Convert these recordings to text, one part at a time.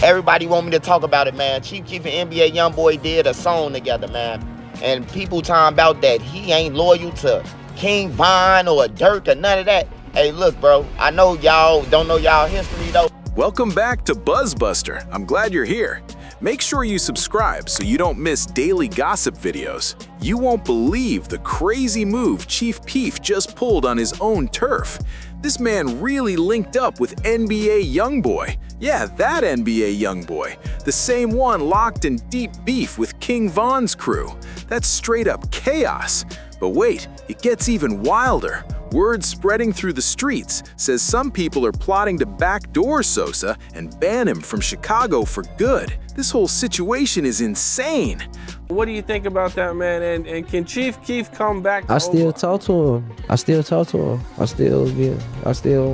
everybody want me to talk about it, man. Chief Keef and NBA YoungBoy did a song together, man. And people talking about that he ain't loyal to King Von or Dirk or none of that. Hey, look, bro, I know y'all don't know y'all history, though. Welcome back to BuzzBuster. I'm glad you're here. Make sure you subscribe so you don't miss daily gossip videos. You won't believe the crazy move Chief Keef just pulled on his own turf. This man really linked up with NBA YoungBoy. Yeah, that NBA YoungBoy. The same one locked in deep beef with King Von's crew. That's straight up chaos. But wait, it gets even wilder. Word spreading through the streets says some people are plotting to backdoor Sosa and ban him from Chicago for good. This whole situation is insane. What do you think about that, man? And can Chief Keef come back to I still talk to him. I still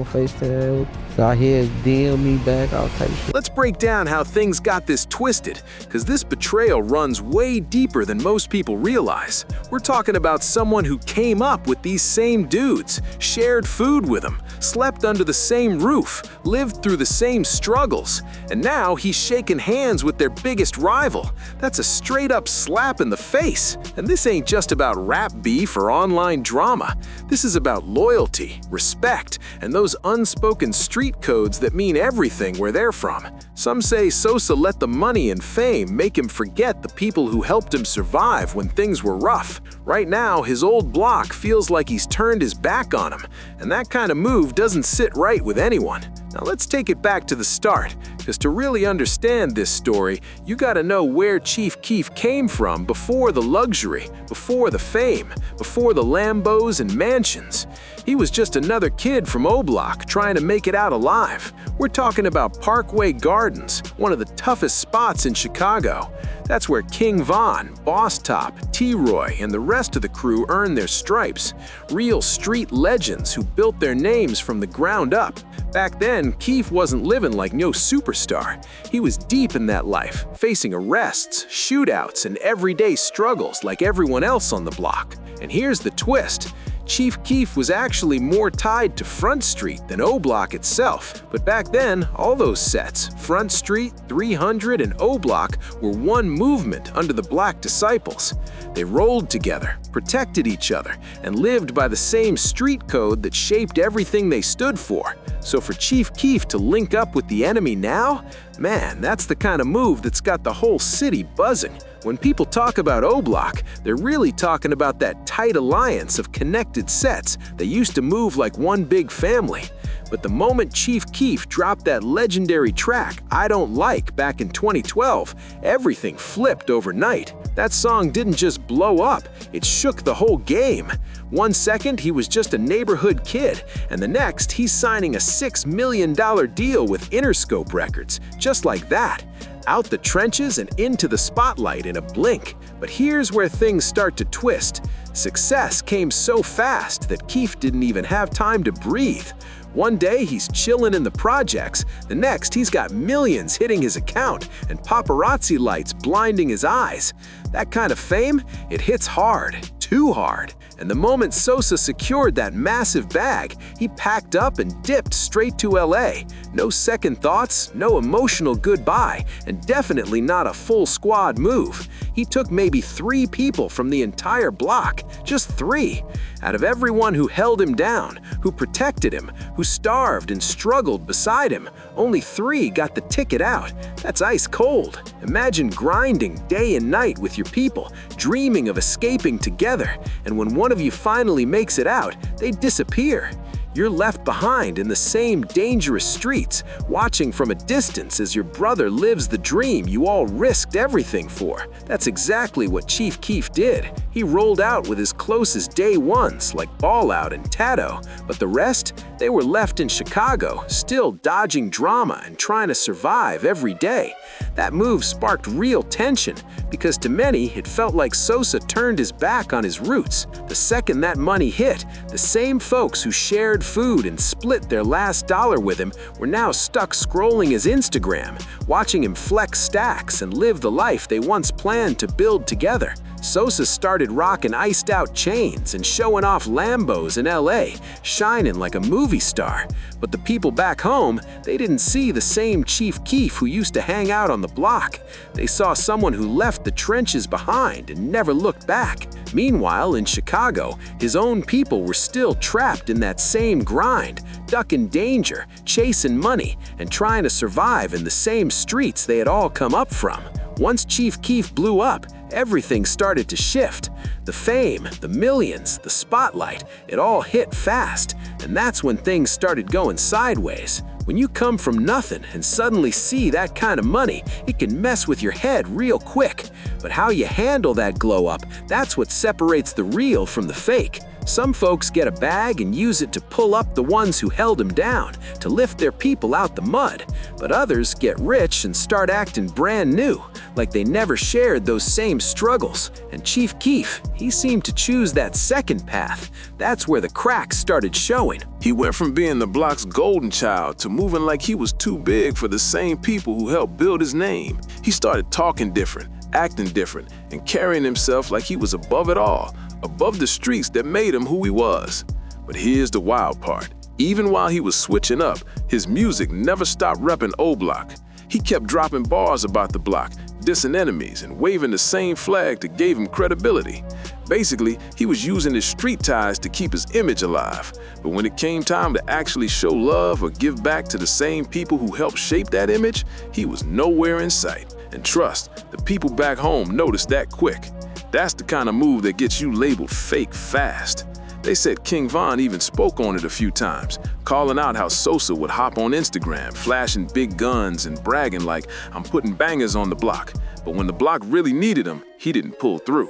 FaceTime. So I hear DM me back, I'll take it. Let's break down how things got this twisted, because this betrayal runs way deeper than most people realize. We're talking about someone who came up with these same dudes, shared food with them, slept under the same roof, lived through the same struggles, and now he's shaking hands with their biggest rival. That's a straight-up slap in the face. And this ain't just about rap beef or online drama. This is about loyalty, respect, and those unspoken street codes that mean everything where they're from. Some say Sosa let the money and fame make him forget the people who helped him survive when things were rough. Right now, his old block feels like he's turned his back on him, and that kind of move doesn't sit right with anyone. Now let's take it back to the start, because to really understand this story, you gotta know where Chief Keef came from before the luxury, before the fame, before the Lambos and mansions. He was just another kid from Oblock trying to make it out alive. We're talking about Parkway Gardens, one of the toughest spots in Chicago. That's where King Von, Boss Top, T-Roy, and the rest of the crew earned their stripes. Real street legends who built their names from the ground up. Back then, Keef wasn't living like no superstar. He was deep in that life, facing arrests, shootouts, and everyday struggles like everyone else on the block. And here's the twist. Chief Keef was actually more tied to Front Street than Oblock itself. But back then, all those sets, Front Street, 300, and Oblock, were one movement under the Black Disciples. They rolled together, protected each other, and lived by the same street code that shaped everything they stood for. So for Chief Keef to link up with the enemy now, man, that's the kind of move that's got the whole city buzzing. When people talk about Oblock, they're really talking about that tight alliance of connected sets that used to move like one big family. But the moment Chief Keef dropped that legendary track, I Don't Like, back in 2012, everything flipped overnight. That song didn't just blow up, it shook the whole game. One second, he was just a neighborhood kid, and the next, he's signing a $6 million deal with Interscope Records, just like that. Out the trenches and into the spotlight in a blink. But here's where things start to twist. Success came so fast that Keef didn't even have time to breathe. One day he's chilling in the projects, the next he's got millions hitting his account and paparazzi lights blinding his eyes. That kind of fame, it hits hard, too hard. And the moment Sosa secured that massive bag, he packed up and dipped straight to LA. No second thoughts, no emotional goodbye, and definitely not a full squad move. He took maybe 3 people from the entire block, just 3. Out of everyone who held him down, who protected him, who starved and struggled beside him, only 3 got the ticket out. That's ice cold. Imagine grinding day and night with your people, dreaming of escaping together, and when one of you finally makes it out, they disappear. You're left behind in the same dangerous streets, watching from a distance as your brother lives the dream you all risked everything for. That's exactly what Chief Keef did. He rolled out with his closest day ones like Ball Out and Tato, but the rest, they were left in Chicago, still dodging drama and trying to survive every day. That move sparked real tension, because to many, it felt like Sosa turned his back on his roots. The second that money hit, the same folks who shared food and split their last dollar with him were now stuck scrolling his Instagram, watching him flex stacks and live the life they once planned to build together. Sosa started rocking iced-out chains and showing off Lambos in LA, shining like a movie star. But the people back home, they didn't see the same Chief Keef who used to hang out on the block. They saw someone who left the trenches behind and never looked back. Meanwhile, in Chicago, his own people were still trapped in that same grind, ducking danger, chasing money, and trying to survive in the same streets they had all come up from. Once Chief Keef blew up, everything started to shift. The fame, the millions, the spotlight, it all hit fast, and that's when things started going sideways. When you come from nothing and suddenly see that kind of money, it can mess with your head real quick. But how you handle that glow up, that's what separates the real from the fake. Some folks get a bag and use it to pull up the ones who held them down, to lift their people out the mud. But others get rich and start acting brand new, like they never shared those same struggles. And Chief Keef, he seemed to choose that second path. That's where the cracks started showing. He went from being the block's golden child to moving like he was too big for the same people who helped build his name. He started talking different, acting different, and carrying himself like he was above it all, above the streets that made him who he was. But here's the wild part. Even while he was switching up, his music never stopped repping Oblock. He kept dropping bars about the block, dissing enemies, and waving the same flag that gave him credibility. Basically, he was using his street ties to keep his image alive. But when it came time to actually show love or give back to the same people who helped shape that image, he was nowhere in sight. And trust, the people back home noticed that quick. That's the kind of move that gets you labeled fake fast. They said King Von even spoke on it a few times, calling out how Sosa would hop on Instagram, flashing big guns and bragging like, "I'm putting bangers on the block." But when the block really needed him, he didn't pull through.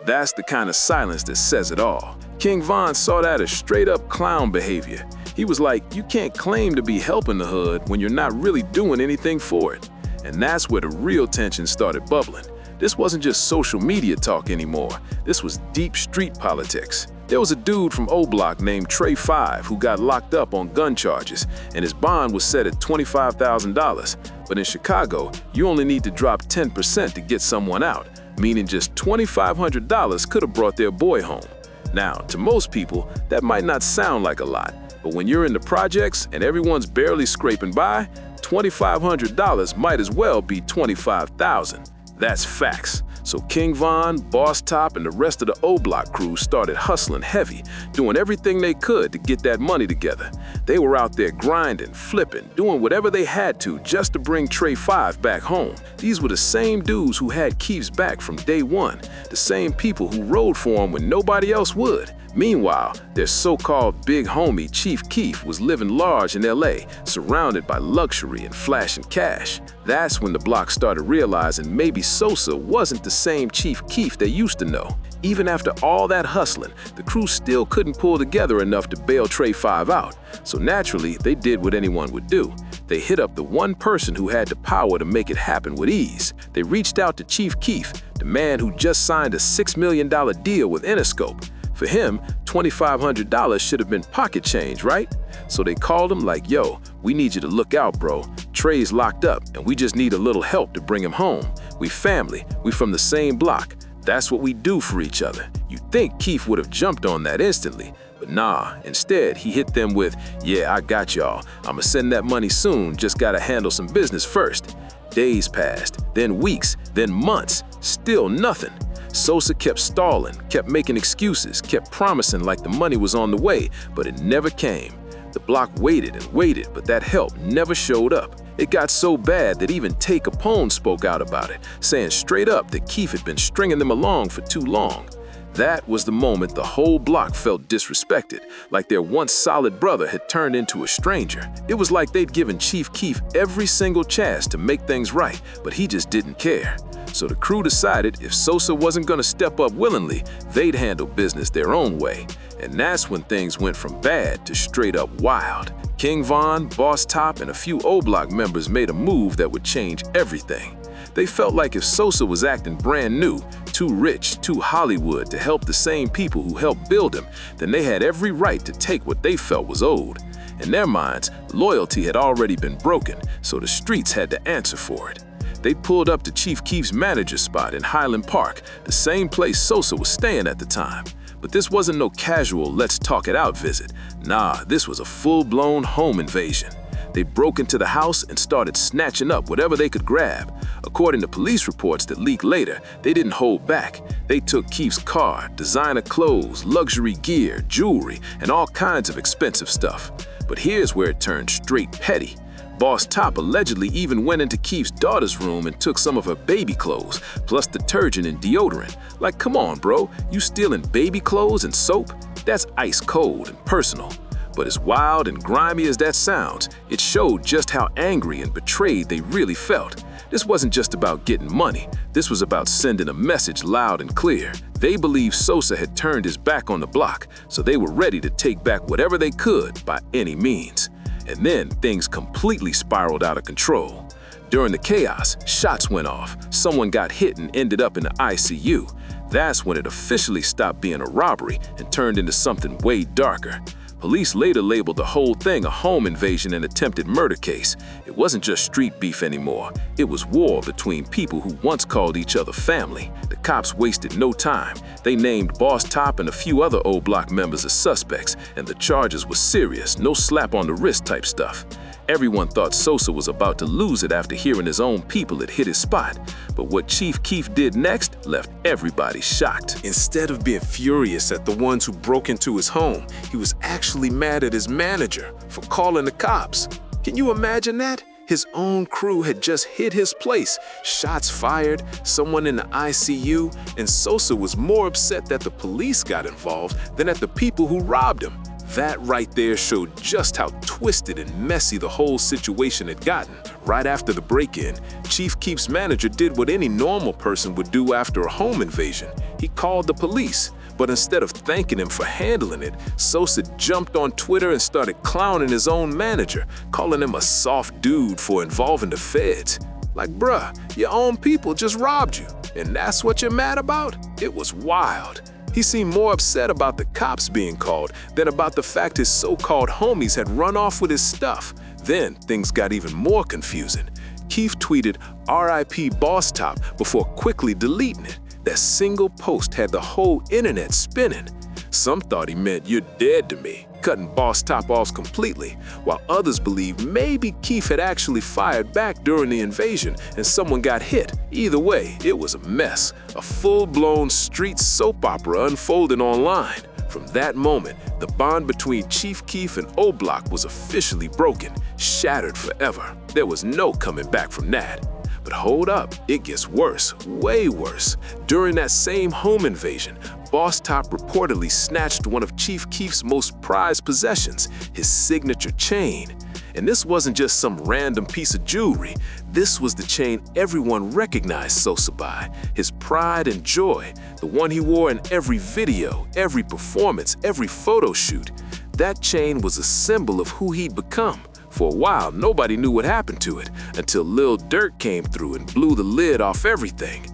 That's the kind of silence that says it all. King Von saw that as straight-up clown behavior. He was like, you can't claim to be helping the hood when you're not really doing anything for it. And that's where the real tension started bubbling. This wasn't just social media talk anymore. This was deep street politics. There was a dude from Oblock named Trey who got locked up on gun charges, and his bond was set at $25,000. But in Chicago, you only need to drop 10% to get someone out, meaning just $2,500 could have brought their boy home. Now, to most people, that might not sound like a lot, but when you're in the projects and everyone's barely scraping by, $2,500 might as well be $25,000. That's facts. So King Von, Boss Top, and the rest of the Oblock crew started hustling heavy, doing everything they could to get that money together. They were out there grinding, flipping, doing whatever they had to just to bring Trey 5 back home. These were the same dudes who had Keef's back from day one, the same people who rode for him when nobody else would. Meanwhile, their so-called big homie Chief Keef was living large in LA, surrounded by luxury and flashing cash. That's when the block started realizing maybe Sosa wasn't the same Chief Keef they used to know. Even after all that hustling, the crew still couldn't pull together enough to bail Trey 5 out. So naturally, they did what anyone would do. They hit up the one person who had the power to make it happen with ease. They reached out to Chief Keef, the man who just signed a $6 million deal with Interscope. For him, $2,500 should have been pocket change, right? So they called him like, yo, we need you to look out, bro. Trey's locked up, and we just need a little help to bring him home. We family, we from the same block. That's what we do for each other. You'd think Keef would have jumped on that instantly, but nah, instead he hit them with, yeah, I got y'all. I'ma send that money soon, just gotta handle some business first. Days passed, then weeks, then months, still nothing. Sosa kept stalling, kept making excuses, kept promising like the money was on the way, but it never came. The block waited and waited, but that help never showed up. It got so bad that even Tay Capone spoke out about it, saying straight up that Keef had been stringing them along for too long. That was the moment the whole block felt disrespected, like their once solid brother had turned into a stranger. It was like they'd given Chief Keef every single chance to make things right, but he just didn't care. So the crew decided if Sosa wasn't gonna step up willingly, they'd handle business their own way. And that's when things went from bad to straight up wild. King Von, Boss Top, and a few Oblock members made a move that would change everything. They felt like if Sosa was acting brand new, too rich, too Hollywood to help the same people who helped build him, then they had every right to take what they felt was owed. In their minds, loyalty had already been broken, so the streets had to answer for it. They pulled up to Chief Keef's manager's spot in Highland Park, the same place Sosa was staying at the time. But this wasn't no casual let's talk it out visit. Nah, this was a full-blown home invasion. They broke into the house and started snatching up whatever they could grab. According to police reports that leaked later, they didn't hold back. They took Keef's car, designer clothes, luxury gear, jewelry, and all kinds of expensive stuff. But here's where it turned straight petty. Boss Top allegedly even went into Keef's daughter's room and took some of her baby clothes, plus detergent and deodorant. Like, come on, bro, you stealing baby clothes and soap? That's ice cold and personal. But as wild and grimy as that sounds, it showed just how angry and betrayed they really felt. This wasn't just about getting money. This was about sending a message loud and clear. They believed Sosa had turned his back on the block, so they were ready to take back whatever they could by any means. And then things completely spiraled out of control. During the chaos, shots went off. Someone got hit and ended up in the ICU. That's when it officially stopped being a robbery and turned into something way darker. Police later labeled the whole thing a home invasion and attempted murder case. It wasn't just street beef anymore. It was war between people who once called each other family. The cops wasted no time. They named Boss Top and a few other Oblock members as suspects, and the charges were serious, no slap on the wrist type stuff. Everyone thought Sosa was about to lose it after hearing his own people had hit his spot. But what Chief Keef did next left everybody shocked. Instead of being furious at the ones who broke into his home, he was actually mad at his manager for calling the cops. Can you imagine that? His own crew had just hit his place, shots fired, someone in the ICU, and Sosa was more upset that the police got involved than at the people who robbed him. That right there showed just how twisted and messy the whole situation had gotten. Right after the break-in, Chief Keef's manager did what any normal person would do after a home invasion. He called the police, but instead of thanking him for handling it, Sosa jumped on Twitter and started clowning his own manager, calling him a soft dude for involving the feds. Like, bruh, your own people just robbed you, and that's what you're mad about? It was wild. He seemed more upset about the cops being called than about the fact his so-called homies had run off with his stuff. Then things got even more confusing. Keef tweeted RIP Boss Top before quickly deleting it. That single post had the whole internet spinning. Some thought he meant you're dead to me, cutting Boss Top off completely, while others believed maybe Keef had actually fired back during the invasion and someone got hit. Either way, it was a mess, a full-blown street soap opera unfolding online. From that moment, the bond between Chief Keef and Oblock was officially broken, shattered forever. There was no coming back from that. But hold up, it gets worse, way worse. During that same home invasion, Boss Top reportedly snatched one of Chief Keef's most prized possessions, his signature chain. And this wasn't just some random piece of jewelry. This was the chain everyone recognized Sosa by, his pride and joy, the one he wore in every video, every performance, every photo shoot. That chain was a symbol of who he'd become. For a while, nobody knew what happened to it until Lil Durk came through and blew the lid off everything.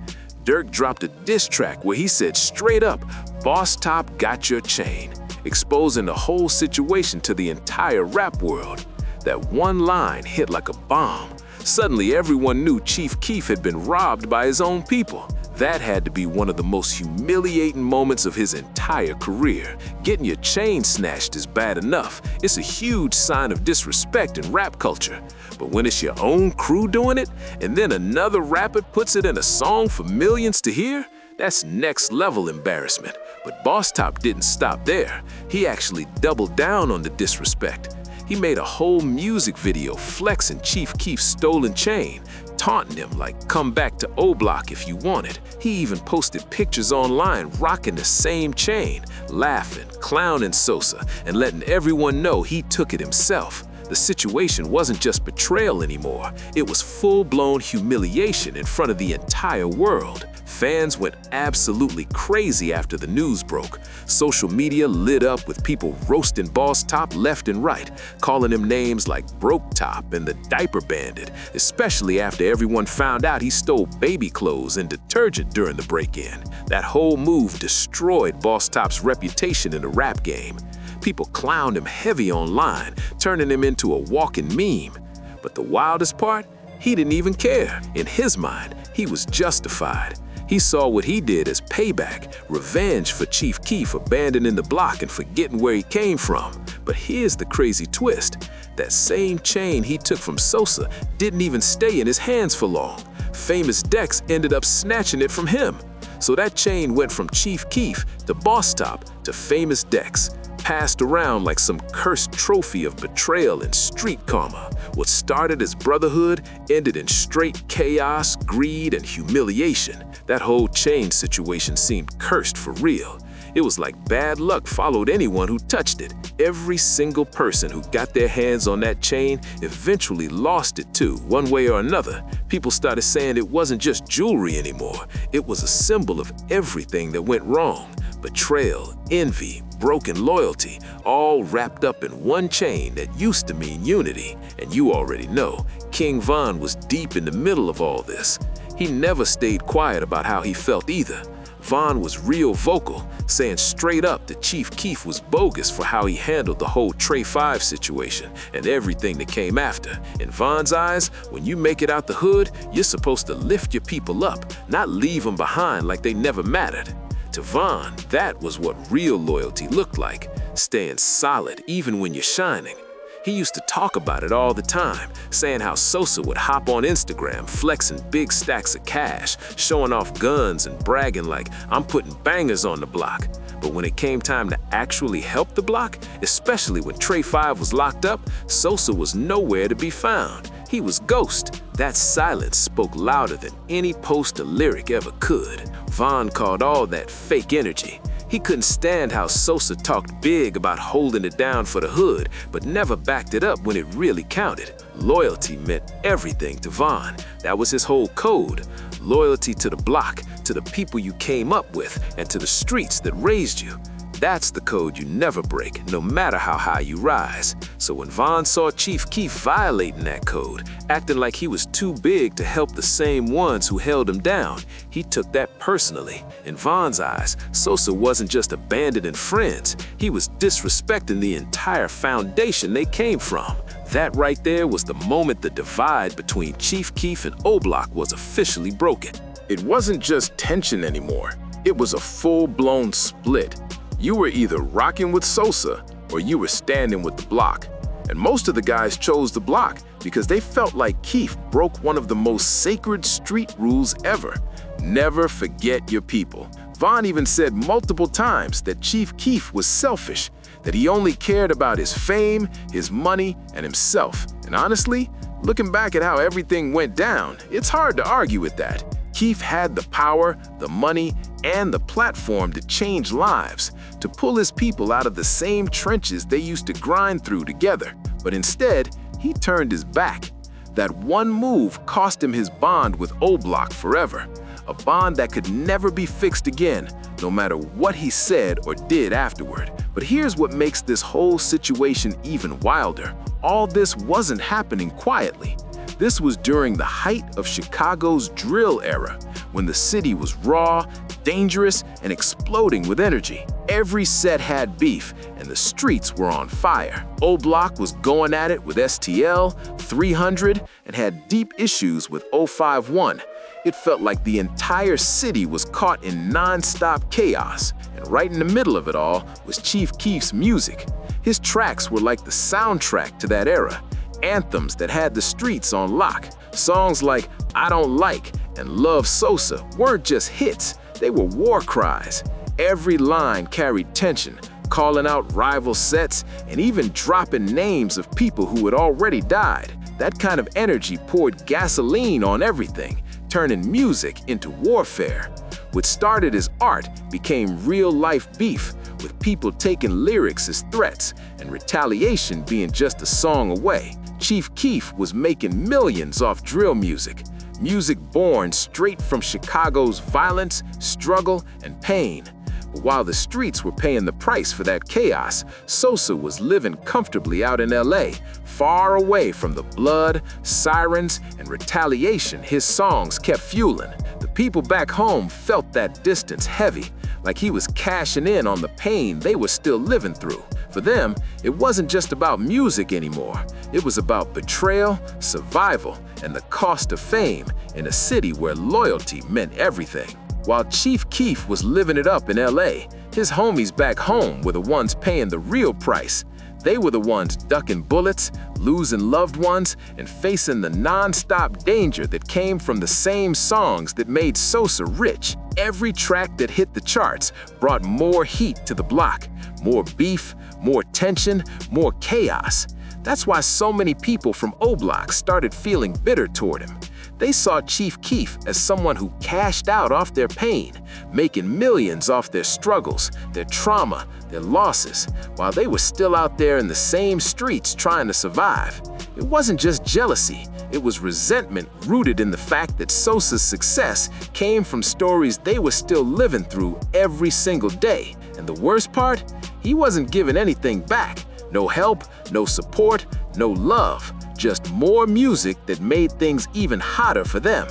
Durk dropped a diss track where he said straight up, "Boss Top got your chain," exposing the whole situation to the entire rap world. That one line hit like a bomb. Suddenly, everyone knew Chief Keef had been robbed by his own people. That had to be one of the most humiliating moments of his entire career. Getting your chain snatched is bad enough. It's a huge sign of disrespect in rap culture. But when it's your own crew doing it, and then another rapper puts it in a song for millions to hear, that's next level embarrassment. But Boss Top didn't stop there. He actually doubled down on the disrespect. He made a whole music video flexing Chief Keef's stolen chain, taunting him like, "Come back to Oblock if you want it." He even posted pictures online rocking the same chain, laughing, clowning Sosa, and letting everyone know he took it himself. The situation wasn't just betrayal anymore. It was full-blown humiliation in front of the entire world. Fans went absolutely crazy after the news broke. Social media lit up with people roasting Boss Top left and right, calling him names like Broke Top and the Diaper Bandit, especially after everyone found out he stole baby clothes and detergent during the break-in. That whole move destroyed Boss Top's reputation in the rap game. People clowned him heavy online, turning him into a walking meme. But the wildest part? He didn't even care. In his mind, he was justified. He saw what he did as payback, revenge for Chief Keef abandoning the block and forgetting where he came from. But here's the crazy twist. That same chain he took from Sosa didn't even stay in his hands for long. Famous Dex ended up snatching it from him. So that chain went from Chief Keef to Boss Top to Famous Dex, passed around like some cursed trophy of betrayal and street karma. What started as brotherhood ended in straight chaos, greed, and humiliation. That whole chain situation seemed cursed for real. It was like bad luck followed anyone who touched it. Every single person who got their hands on that chain eventually lost it too, one way or another. People started saying it wasn't just jewelry anymore. It was a symbol of everything that went wrong. Betrayal, envy, broken loyalty, all wrapped up in one chain that used to mean unity. And you already know, King Von was deep in the middle of all this. He never stayed quiet about how he felt either. Von was real vocal, saying straight up that Chief Keef was bogus for how he handled the whole Trey 5 situation and everything that came after. In Von's eyes, when you make it out the hood, you're supposed to lift your people up, not leave them behind like they never mattered. To Von, that was what real loyalty looked like, staying solid even when you're shining. He used to talk about it all the time, saying how Sosa would hop on Instagram flexing big stacks of cash, showing off guns and bragging like, I'm putting bangers on the block. But when it came time to actually help the block, especially when Trey 5 was locked up, Sosa was nowhere to be found. He was ghost. That silence spoke louder than any post or lyric ever could. Von called all that fake energy. He couldn't stand how Sosa talked big about holding it down for the hood, but never backed it up when it really counted. Loyalty meant everything to Von. That was his whole code. Loyalty to the block, to the people you came up with, and to the streets that raised you. That's the code you never break, no matter how high you rise. So when Von saw Chief Keef violating that code, acting like he was too big to help the same ones who held him down, he took that personally. In Von's eyes, Sosa wasn't just abandoning friends, he was disrespecting the entire foundation they came from. That right there was the moment the divide between Chief Keef and Oblock was officially broken. It wasn't just tension anymore, it was a full-blown split. You were either rocking with Sosa or you were standing with the block. And most of the guys chose the block because they felt like Keef broke one of the most sacred street rules ever. Never forget your people. Von even said multiple times that Chief Keef was selfish, that he only cared about his fame, his money, and himself. And honestly, looking back at how everything went down, it's hard to argue with that. Keef had the power, the money, and the platform to change lives, to pull his people out of the same trenches they used to grind through together. But instead, he turned his back. That one move cost him his bond with Oblock forever, a bond that could never be fixed again, no matter what he said or did afterward. But here's what makes this whole situation even wilder. All this wasn't happening quietly. This was during the height of Chicago's drill era, when the city was raw, dangerous, and exploding with energy. Every set had beef, and the streets were on fire. Oblock was going at it with STL, 300, and had deep issues with 051. It felt like the entire city was caught in non-stop chaos, and right in the middle of it all was Chief Keef's music. His tracks were like the soundtrack to that era. Anthems that had the streets on lock. Songs like I Don't Like and Love Sosa weren't just hits, they were war cries. Every line carried tension, calling out rival sets and even dropping names of people who had already died. That kind of energy poured gasoline on everything, turning music into warfare. What started as art became real-life beef, with people taking lyrics as threats and retaliation being just a song away. Chief Keef was making millions off drill music, music born straight from Chicago's violence, struggle, and pain. But while the streets were paying the price for that chaos, Sosa was living comfortably out in LA, far away from the blood, sirens, and retaliation his songs kept fueling. The people back home felt that distance heavy, like he was cashing in on the pain they were still living through. For them, it wasn't just about music anymore. It was about betrayal, survival, and the cost of fame in a city where loyalty meant everything. While Chief Keef was living it up in LA, his homies back home were the ones paying the real price. They were the ones ducking bullets, losing loved ones, and facing the non-stop danger that came from the same songs that made Sosa rich. Every track that hit the charts brought more heat to the block, more beef, more tension, more chaos. That's why so many people from Oblock started feeling bitter toward him. They saw Chief Keef as someone who cashed out off their pain, making millions off their struggles, their trauma, their losses, while they were still out there in the same streets trying to survive. It wasn't just jealousy, it was resentment rooted in the fact that Sosa's success came from stories they were still living through every single day. And the worst part? He wasn't giving anything back. No help, no support, no love. Just more music that made things even hotter for them.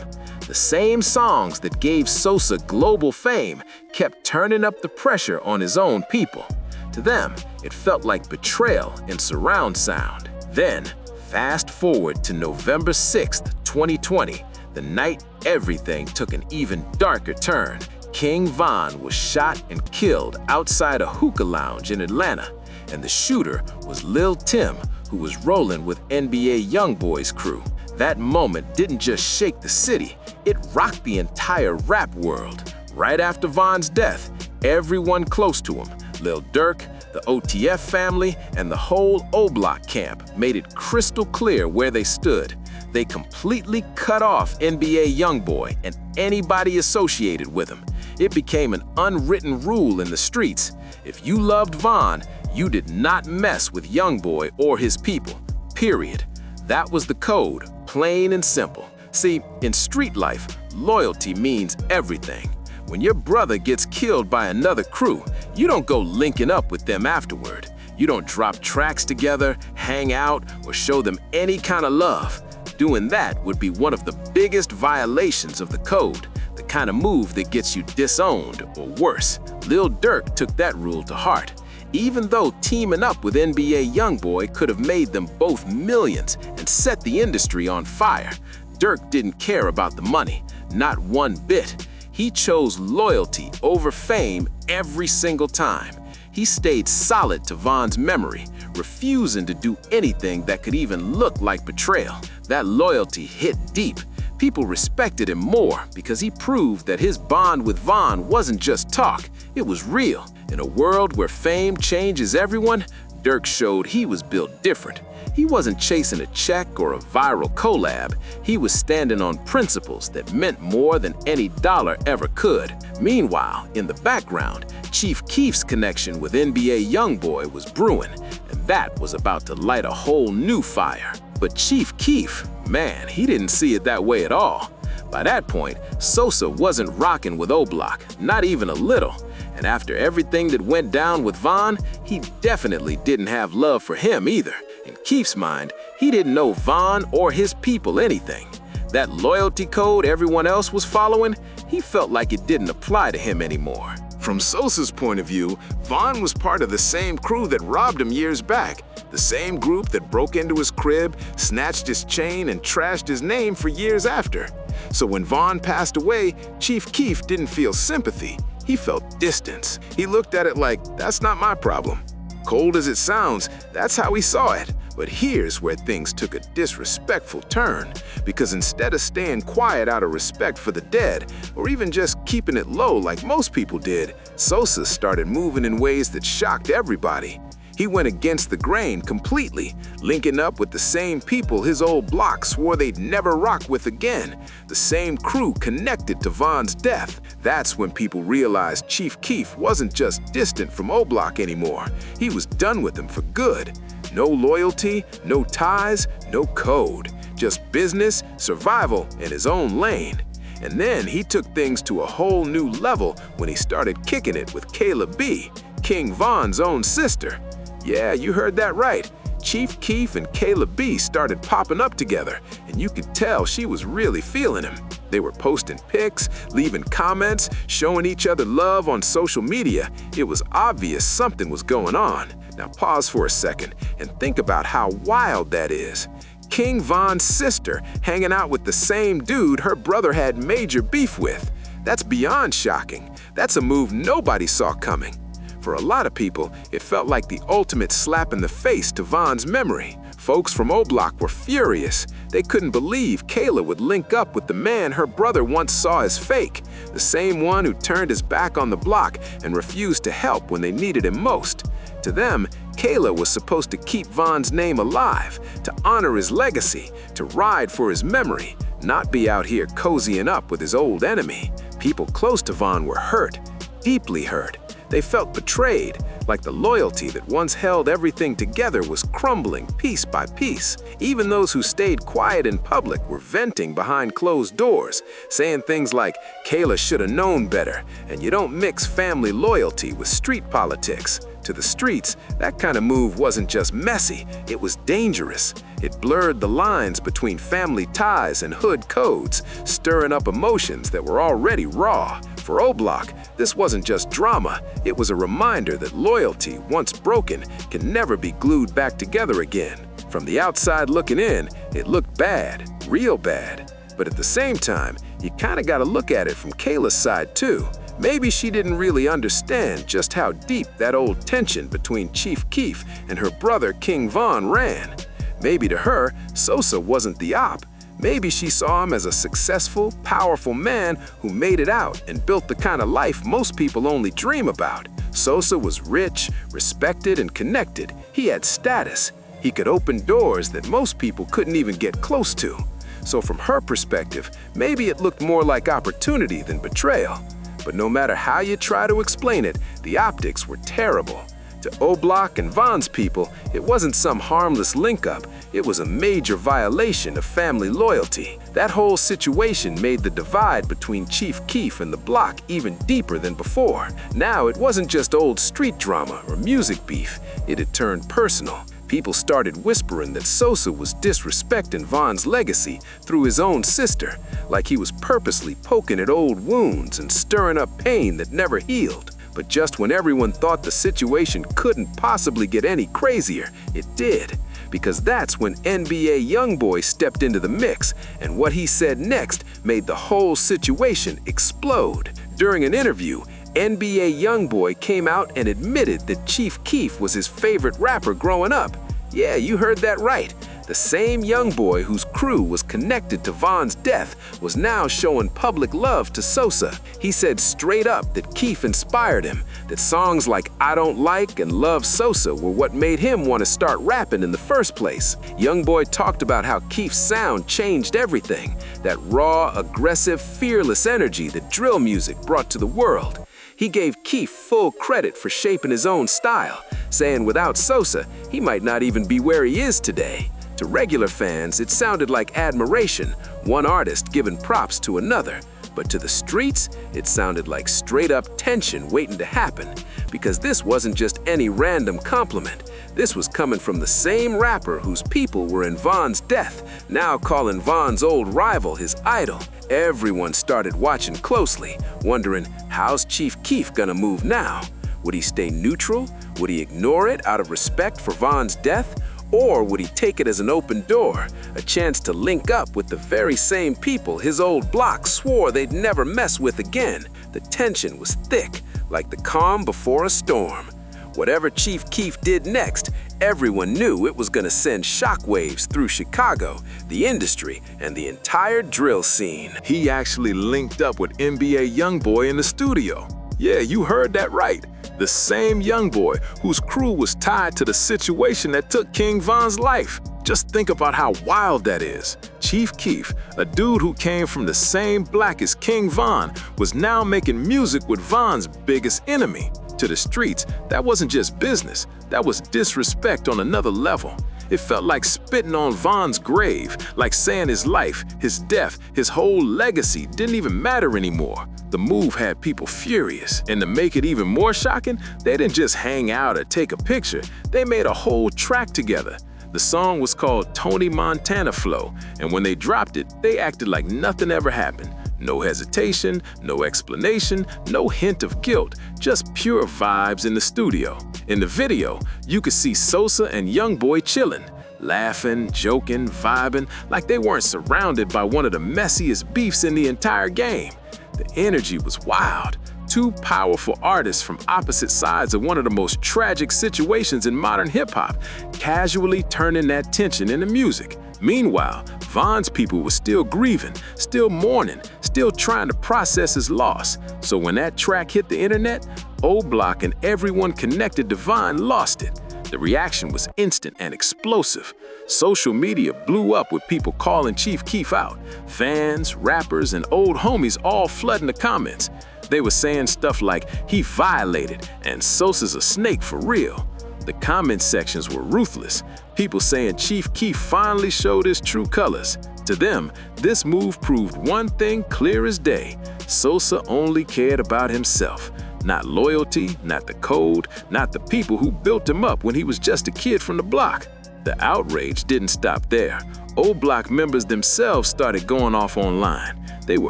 The same songs that gave Sosa global fame kept turning up the pressure on his own people. To them, it felt like betrayal in surround sound. Then, fast forward to November 6th, 2020, the night everything took an even darker turn. King Von was shot and killed outside a hookah lounge in Atlanta, and the shooter was Lil Tim, who was rolling with NBA YoungBoy's crew. That moment didn't just shake the city, it rocked the entire rap world. Right after Von's death, everyone close to him, Lil Durk, the OTF family, and the whole Oblock camp made it crystal clear where they stood. They completely cut off NBA YoungBoy and anybody associated with him. It became an unwritten rule in the streets. If you loved Von, you did not mess with YoungBoy or his people, period. That was the code, plain and simple. See, in street life, loyalty means everything. When your brother gets killed by another crew, you don't go linking up with them afterward. You don't drop tracks together, hang out, or show them any kind of love. Doing that would be one of the biggest violations of the code, the kind of move that gets you disowned or worse. Lil Durk took that rule to heart. Even though teaming up with NBA YoungBoy could have made them both millions and set the industry on fire, Durk didn't care about the money, not one bit. He chose loyalty over fame every single time. He stayed solid to Von's memory, refusing to do anything that could even look like betrayal. That loyalty hit deep. People respected him more because he proved that his bond with Von wasn't just talk, it was real. In a world where fame changes everyone, Durk showed he was built different. He wasn't chasing a check or a viral collab. He was standing on principles that meant more than any dollar ever could. Meanwhile, in the background, Chief Keef's connection with NBA YoungBoy was brewing, and that was about to light a whole new fire. But Chief Keef, man, he didn't see it that way at all. By that point, Sosa wasn't rocking with Oblock, not even a little. And after everything that went down with Von, he definitely didn't have love for him either. In Keef's mind, he didn't know Von or his people anything. That loyalty code everyone else was following, he felt like it didn't apply to him anymore. From Sosa's point of view, Von was part of the same crew that robbed him years back. The same group that broke into his crib, snatched his chain, and trashed his name for years after. So when Von passed away, Chief Keef didn't feel sympathy. He felt distance. He looked at it like, that's not my problem. Cold as it sounds, that's how he saw it. But here's where things took a disrespectful turn, because instead of staying quiet out of respect for the dead, or even just keeping it low like most people did, Sosa started moving in ways that shocked everybody. He went against the grain completely, linking up with the same people his old block swore they'd never rock with again, the same crew connected to Von's death. That's when people realized Chief Keef wasn't just distant from Oblock anymore. He was done with them for good. No loyalty, no ties, no code. Just business, survival, and his own lane. And then he took things to a whole new level when he started kicking it with Kayla B, King Von's own sister. Yeah, you heard that right. Chief Keef and Kayla B started popping up together, and you could tell she was really feeling him. They were posting pics, leaving comments, showing each other love on social media. It was obvious something was going on. Now pause for a second and think about how wild that is. King Von's sister hanging out with the same dude her brother had major beef with. That's beyond shocking. That's a move nobody saw coming. For a lot of people, it felt like the ultimate slap in the face to Von's memory. Folks from Oblock were furious. They couldn't believe Kayla would link up with the man her brother once saw as fake, the same one who turned his back on the block and refused to help when they needed him most. To them, Kayla was supposed to keep Von's name alive, to honor his legacy, to ride for his memory, not be out here cozying up with his old enemy. People close to Von were hurt, deeply hurt. They felt betrayed, like the loyalty that once held everything together was crumbling piece by piece. Even those who stayed quiet in public were venting behind closed doors, saying things like, "Kayla should have known better," and "You don't mix family loyalty with street politics." To the streets, that kind of move wasn't just messy, it was dangerous. It blurred the lines between family ties and hood codes, stirring up emotions that were already raw. For Oblock, this wasn't just drama, it was a reminder that loyalty, once broken, can never be glued back together again. From the outside looking in, it looked bad, real bad. But at the same time, you kinda gotta look at it from Kayla's side too. Maybe she didn't really understand just how deep that old tension between Chief Keef and her brother King Von ran. Maybe to her, Sosa wasn't the op. Maybe she saw him as a successful, powerful man who made it out and built the kind of life most people only dream about. Sosa was rich, respected, and connected. He had status. He could open doors that most people couldn't even get close to. So from her perspective, maybe it looked more like opportunity than betrayal. But no matter how you try to explain it, the optics were terrible. To Oblock and Von's people, it wasn't some harmless link-up, it was a major violation of family loyalty. That whole situation made the divide between Chief Keef and the block even deeper than before. Now it wasn't just old street drama or music beef, it had turned personal. People started whispering that Sosa was disrespecting Von's legacy through his own sister, like he was purposely poking at old wounds and stirring up pain that never healed. But just when everyone thought the situation couldn't possibly get any crazier, it did. Because that's when NBA YoungBoy stepped into the mix, and what he said next made the whole situation explode. During an interview, NBA YoungBoy came out and admitted that Chief Keef was his favorite rapper growing up. Yeah, you heard that right. The same YoungBoy whose crew was connected to Von's death was now showing public love to Sosa. He said straight up that Keef inspired him, that songs like I Don't Like and Love Sosa were what made him want to start rapping in the first place. YoungBoy talked about how Keef's sound changed everything, that raw, aggressive, fearless energy that drill music brought to the world. He gave Keef full credit for shaping his own style, saying without Sosa, he might not even be where he is today. To regular fans, it sounded like admiration, one artist giving props to another. But to the streets, it sounded like straight-up tension waiting to happen, because this wasn't just any random compliment. This was coming from the same rapper whose people were in Von's death, now calling Von's old rival his idol. Everyone started watching closely, wondering, how's Chief Keef gonna move now? Would he stay neutral? Would he ignore it out of respect for Von's death? Or would he take it as an open door, a chance to link up with the very same people his old block swore they'd never mess with again? The tension was thick, like the calm before a storm. Whatever Chief Keef did next, everyone knew it was gonna send shockwaves through Chicago, the industry, and the entire drill scene. He actually linked up with NBA YoungBoy in the studio. Yeah, you heard that right. The same YoungBoy whose crew was tied to the situation that took King Von's life. Just think about how wild that is. Chief Keef, a dude who came from the same block as King Von, was now making music with Von's biggest enemy. To the streets, that wasn't just business, that was disrespect on another level. It felt like spitting on Von's grave, like saying his life, his death, his whole legacy didn't even matter anymore. The move had people furious, and to make it even more shocking, they didn't just hang out or take a picture, they made a whole track together. The song was called Tony Montana Flow, and when they dropped it, they acted like nothing ever happened. No hesitation, no explanation, no hint of guilt, just pure vibes in the studio. In the video, you could see Sosa and YoungBoy chilling, laughing, joking, vibing, like they weren't surrounded by one of the messiest beefs in the entire game. The energy was wild. Two powerful artists from opposite sides of one of the most tragic situations in modern hip-hop, casually turning that tension into music. Meanwhile, Von's people were still grieving, still mourning, still trying to process his loss. So when that track hit the internet, Oblock and everyone connected to Von lost it. The reaction was instant and explosive. Social media blew up with people calling Chief Keef out. Fans, rappers, and old homies all flooding the comments. They were saying stuff like, "He violated," and "Sosa's a snake for real." The comment sections were ruthless. People saying Chief Keef finally showed his true colors. To them, this move proved one thing clear as day. Sosa only cared about himself. Not loyalty, not the code, not the people who built him up when he was just a kid from the block. The outrage didn't stop there. Oblock members themselves started going off online. They were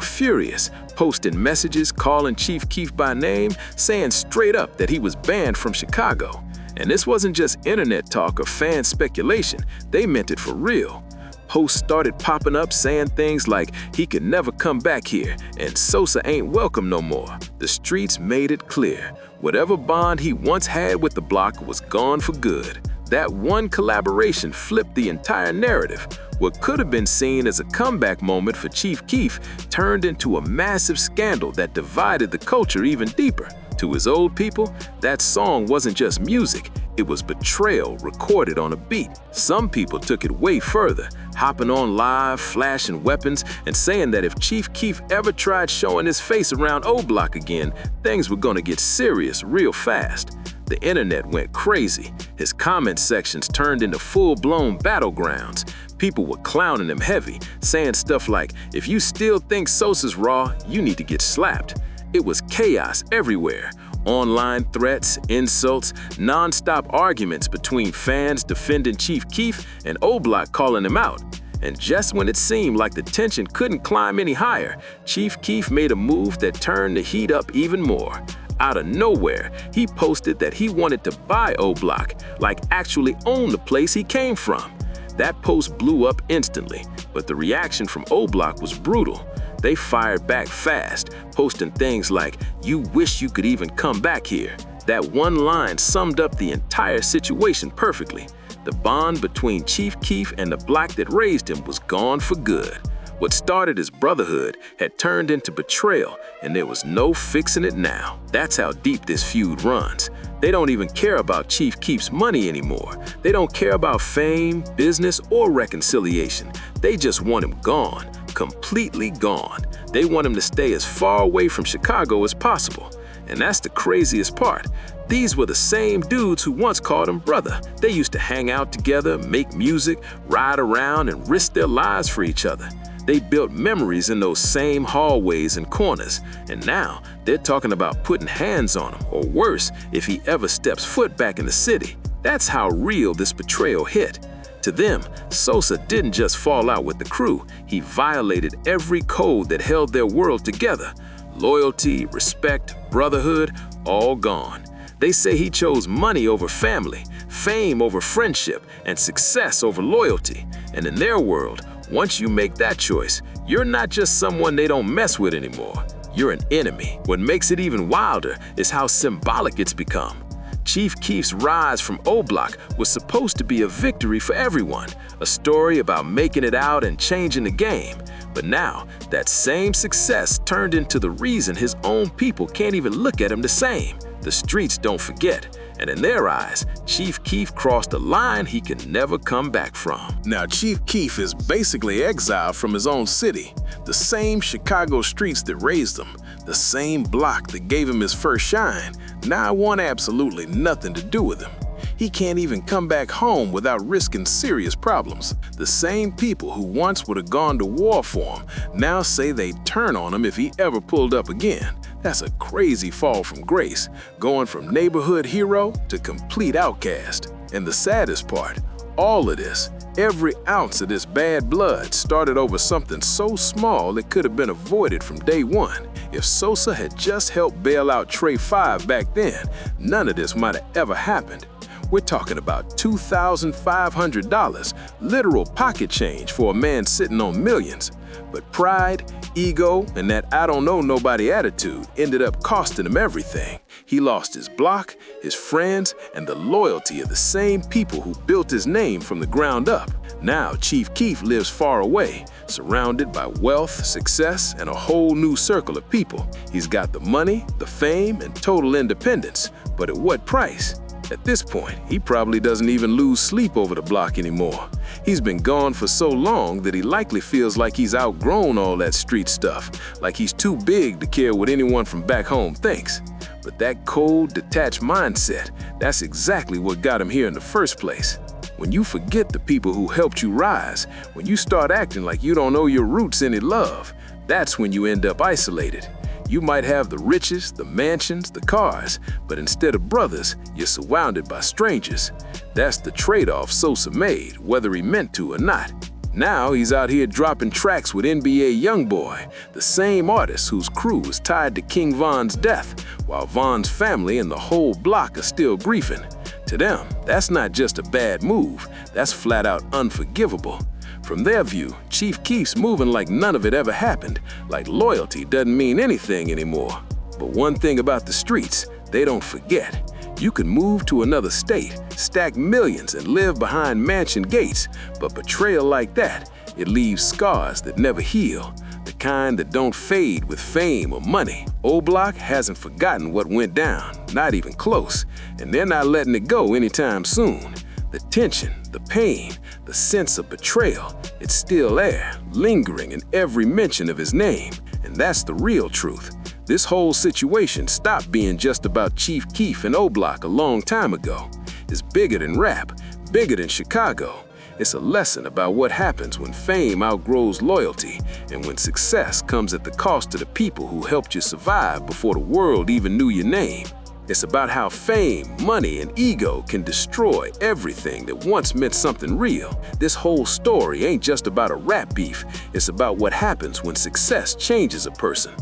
furious, posting messages, calling Chief Keef by name, saying straight up that he was banned from Chicago. And this wasn't just internet talk or fan speculation, they meant it for real. Posts started popping up saying things like, "He could never come back here," and "Sosa ain't welcome no more." The streets made it clear. Whatever bond he once had with the block was gone for good. That one collaboration flipped the entire narrative. What could have been seen as a comeback moment for Chief Keef turned into a massive scandal that divided the culture even deeper. To his old people, that song wasn't just music, it was betrayal recorded on a beat. Some people took it way further, hopping on live, flashing weapons, and saying that if Chief Keef ever tried showing his face around Oblock again, things were gonna get serious real fast. The internet went crazy. His comment sections turned into full-blown battlegrounds. People were clowning him heavy, saying stuff like, "If you still think Sosa's raw, you need to get slapped." It was chaos everywhere. Online threats, insults, non-stop arguments between fans defending Chief Keef and Oblock calling him out. And just when it seemed like the tension couldn't climb any higher, Chief Keef made a move that turned the heat up even more. Out of nowhere, he posted that he wanted to buy Oblock, like actually own the place he came from. That post blew up instantly, but the reaction from Oblock was brutal. They fired back fast, posting things like, "You wish you could even come back here." That one line summed up the entire situation perfectly. The bond between Chief Keef and the block that raised him was gone for good. What started as brotherhood had turned into betrayal, and there was no fixing it now. That's how deep this feud runs. They don't even care about Chief Keef's money anymore. They don't care about fame, business, or reconciliation. They just want him gone, completely gone. They want him to stay as far away from Chicago as possible. And that's the craziest part. These were the same dudes who once called him brother. They used to hang out together, make music, ride around, and risk their lives for each other. They built memories in those same hallways and corners, and now they're talking about putting hands on him, or worse, if he ever steps foot back in the city. That's how real this betrayal hit. To them, Sosa didn't just fall out with the crew, he violated every code that held their world together. Loyalty, respect, brotherhood, all gone. They say he chose money over family, fame over friendship, and success over loyalty. And in their world, once you make that choice, you're not just someone they don't mess with anymore. You're an enemy. What makes it even wilder is how symbolic it's become. Chief Keef's rise from Oblock was supposed to be a victory for everyone, a story about making it out and changing the game. But now, that same success turned into the reason his own people can't even look at him the same. The streets don't forget, and in their eyes, Chief Keef crossed a line he can never come back from. Now, Chief Keef is basically exiled from his own city, the same Chicago streets that raised him, the same block that gave him his first shine, now want absolutely nothing to do with him. He can't even come back home without risking serious problems. The same people who once would have gone to war for him now say they'd turn on him if he ever pulled up again. That's a crazy fall from grace, going from neighborhood hero to complete outcast. And the saddest part, all of this, Every ounce of this bad blood started over something so small it could have been avoided from day one. If Sosa had just helped bail out Trey 5 back then, none of this might have ever happened. We're talking about $2,500, literal pocket change for a man sitting on millions. But pride, ego, and that I don't know nobody attitude ended up costing him everything. He lost his block, his friends, and the loyalty of the same people who built his name from the ground up. Now Chief Keef lives far away, surrounded by wealth, success, and a whole new circle of people. He's got the money, the fame, and total independence. But at what price? At this point, he probably doesn't even lose sleep over the block anymore. He's been gone for so long that he likely feels like he's outgrown all that street stuff, like he's too big to care what anyone from back home thinks. But that cold, detached mindset, that's exactly what got him here in the first place. When you forget the people who helped you rise, when you start acting like you don't owe your roots any love, that's when you end up isolated. You might have the riches, the mansions, the cars, but instead of brothers, you're surrounded by strangers. That's the trade-off Sosa made, whether he meant to or not. Now he's out here dropping tracks with NBA YoungBoy, the same artist whose crew is tied to King Von's death, while Von's family and the whole block are still grieving. To them, that's not just a bad move, that's flat out unforgivable. From their view, Chief Keef's moving like none of it ever happened, like loyalty doesn't mean anything anymore. But one thing about the streets, they don't forget. You can move to another state, stack millions, and live behind mansion gates, but betrayal like that, it leaves scars that never heal, the kind that don't fade with fame or money. Oblock hasn't forgotten what went down, not even close, and they're not letting it go anytime soon. The tension, the pain, the sense of betrayal, it's still there, lingering in every mention of his name. And that's the real truth. This whole situation stopped being just about Chief Keef and Oblock a long time ago. It's bigger than rap, bigger than Chicago. It's a lesson about what happens when fame outgrows loyalty and when success comes at the cost of the people who helped you survive before the world even knew your name. It's about how fame, money, and ego can destroy everything that once meant something real. This whole story ain't just about a rap beef. It's about what happens when success changes a person,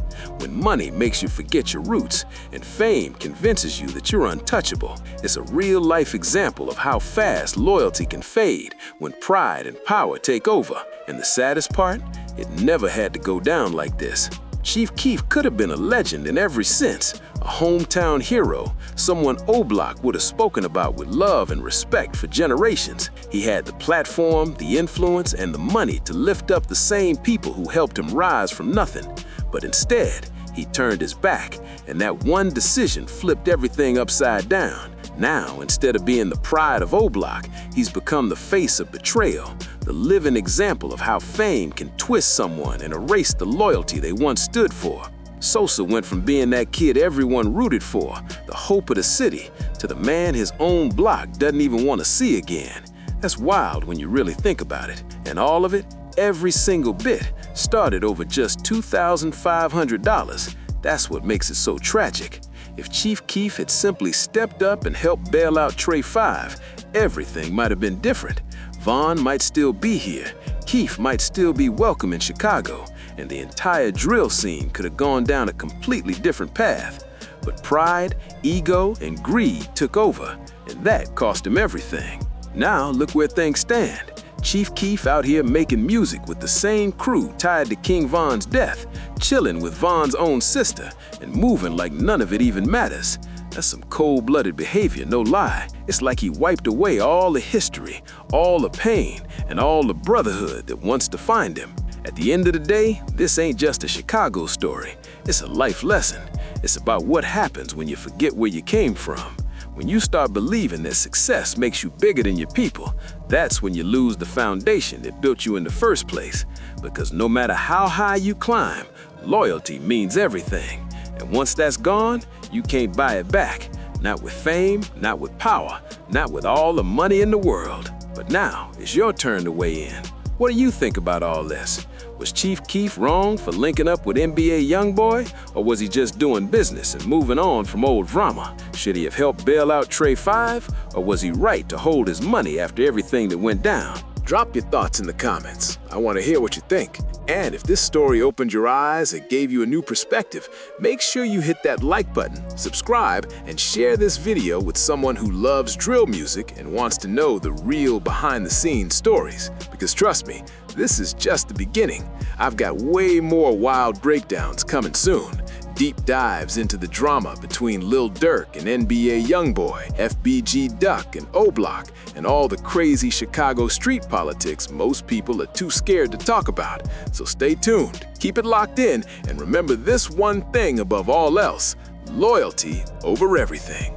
when money makes you forget your roots, and fame convinces you that you're untouchable. It's a real-life example of how fast loyalty can fade when pride and power take over. And the saddest part? It never had to go down like this. Chief Keef could have been a legend in every sense, a hometown hero, someone Oblock would have spoken about with love and respect for generations. He had the platform, the influence, and the money to lift up the same people who helped him rise from nothing. But instead, he turned his back, and that one decision flipped everything upside down. Now, instead of being the pride of Oblock, he's become the face of betrayal, the living example of how fame can twist someone and erase the loyalty they once stood for. Sosa went from being that kid everyone rooted for, the hope of the city, to the man his own block doesn't even want to see again. That's wild when you really think about it. And all of it, every single bit, started over just $2,500. That's what makes it so tragic. If Chief Keef had simply stepped up and helped bail out Trey 5, everything might have been different. Von might still be here, Keef might still be welcome in Chicago, and the entire drill scene could have gone down a completely different path. But pride, ego, and greed took over, and that cost him everything. Now look where things stand. Chief Keef out here making music with the same crew tied to King Von's death, chilling with Von's own sister, and moving like none of it even matters. That's some cold-blooded behavior, no lie. It's like he wiped away all the history, all the pain, and all the brotherhood that once defined him. At the end of the day, this ain't just a Chicago story. It's a life lesson. It's about what happens when you forget where you came from. When you start believing that success makes you bigger than your people, that's when you lose the foundation that built you in the first place. Because no matter how high you climb, loyalty means everything. And once that's gone, you can't buy it back. Not with fame, not with power, not with all the money in the world. But now, it's your turn to weigh in. What do you think about all this? Was Chief Keef wrong for linking up with NBA YoungBoy? Or was he just doing business and moving on from old drama? Should he have helped bail out Trey 5? Or was he right to hold his money after everything that went down? Drop your thoughts in the comments. I want to hear what you think. And if this story opened your eyes and gave you a new perspective, make sure you hit that like button, subscribe, and share this video with someone who loves drill music and wants to know the real behind-the-scenes stories. Because trust me, this is just the beginning. I've got way more wild breakdowns coming soon. Deep dives into the drama between Lil Durk and NBA YoungBoy, FBG Duck and Oblock, and all the crazy Chicago street politics most people are too scared to talk about. So stay tuned, keep it locked in, and remember this one thing above all else: loyalty over everything.